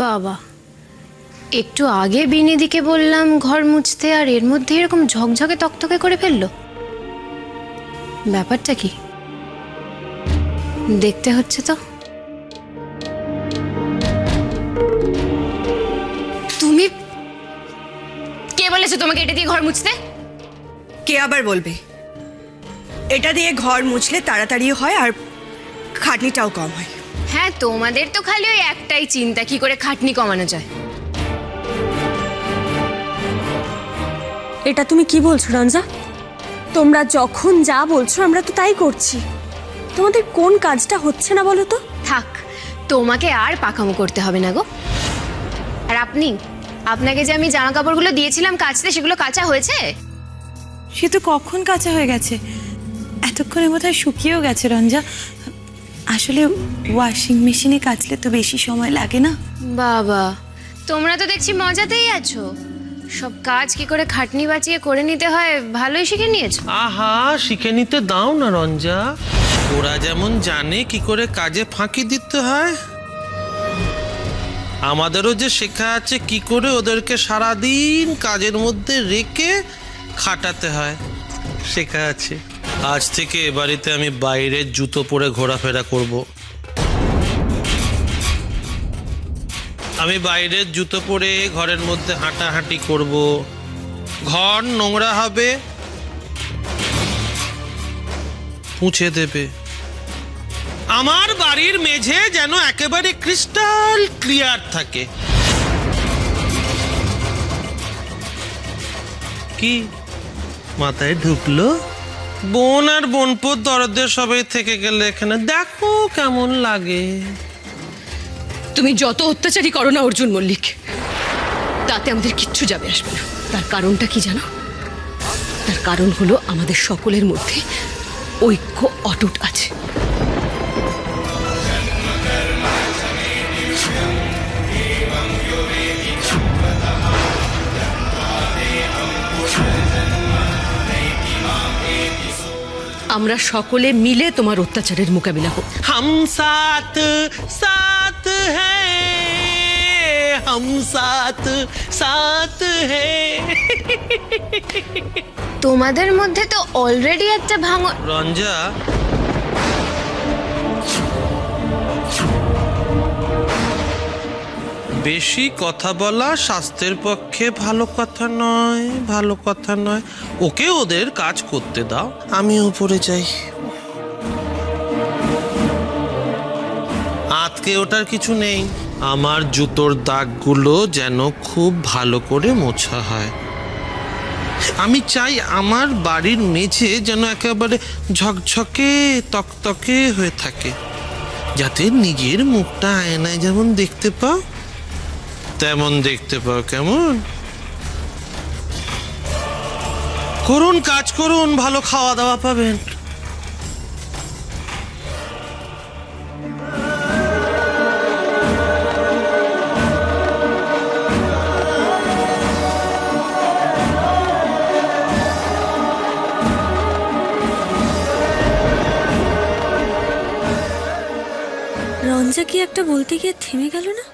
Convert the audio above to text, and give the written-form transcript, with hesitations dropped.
বাবা, একটু আগে বিনিদিকে বললাম ঘর মুছতে, আর এর মধ্যে এরকম ঝকঝকে তকতকে করে ফেললো। ব্যাপারটা কি দেখতে হচ্ছে তো। তুমি কে বলেছো তোমাকে এটা দিয়ে ঘর মুছতে? কে আবার বলবে? এটা দিয়ে ঘর মুছলে তাড়াতাড়ি হয় আর খাটনিটাও কম হয়। হ্যাঁ, তোমাদের তো খালি ওই একটাই চিন্তা, কি করে খাটনি কমানো যায়। এটা তুমি কি বলছো রঞ্জা? তোমরা যখন যা বলছো আমরা তো তাই করছি। তোমাদের কোন কাজটা হচ্ছে না বলো তো? থাক, তোমাকে আর পাকামো করতে হবে না গো। আর আপনাকে যে আমি জামা কাপড়গুলো দিয়েছিলাম কাচতে, সেগুলো কাচা হয়েছে? সে তো কখন কাঁচা হয়ে গেছে, এতক্ষণে বোধহয় শুকিয়েও গেছে রঞ্জা। আসলে ওয়াশিং মেশিনে কাচলে তো বেশি সময় লাগে না। বাবা, তোমরা তো দেখছি মজাতেই আছো। সব কাজ কি করে খাটনি বাঁচিয়ে করে নিতে হয় ভালোই শিখে নিয়েছো। আহা, শিখে নিতে দাও না রঞ্জা। ওরা যেমন জানে কি করে কাজে ফাঁকি দিতে হয়, আমাদেরও যে শেখা আছে কি করে ওদেরকে সারাদিন কাজের মধ্যে রেখে খাটাতে হয়, শেখা আছে। আজ থেকে এ বাড়িতে আমি বাইরের জুতো পরে ঘোরাফেরা করব। আমি বাইরের জুতো পরে ঘরের মধ্যে হাঁটাহাঁটি করব। ঘর নোংরা হবে, মুছে দেবে। আমার বাড়ির মেঝে যেন একেবারে ক্রিস্টাল ক্লিয়ার থাকে। কি মাথায় ঢুকলো? বোন আর বোনপোর দরদের সবাই থেকে গেলে এখানে দেখো কেমন লাগে। তুমি যত অত্যাচারী করো না অর্জুন মল্লিক, তাতে আমাদের কিচ্ছু যাবে আসবে না। তার কারণটা কি জানো? তার কারণ হলো আমাদের সকলের মধ্যে ঐক্য অটুট আছে। আমরা সকলে মিলে তোমার অত্যাচারের মোকাবিলা করব। हम साथ साथ हैं, हम साथ साथ हैं। তোমাদের মধ্যে তো অলরেডি একটা ভাঙন। রঞ্জা, বেশি কথা বলা স্বাস্থ্যের পক্ষে ভালো কথা নয়, ভালো কথা নয়। ওকে ওদের কাজ করতে দাও, আমি উপরে যাই। আজকে ওটার কিছু নেই। আমার জুতোর দাগগুলো যেন খুব ভালো করে মোছা হয়। আমি চাই আমার বাড়ির মেঝে যেন একেবারে ঝকঝকে তকতকে হয়ে থাকে, যাতে নিজের মুখটা আয়নায় যেমন দেখতে পাও তেমন দেখতে পাও। কেমন? করুন, কাজ করুন, ভালো খাওয়া দাওয়া পাবেন। রঞ্জা কি একটা বলতে গিয়ে থেমে গেল না?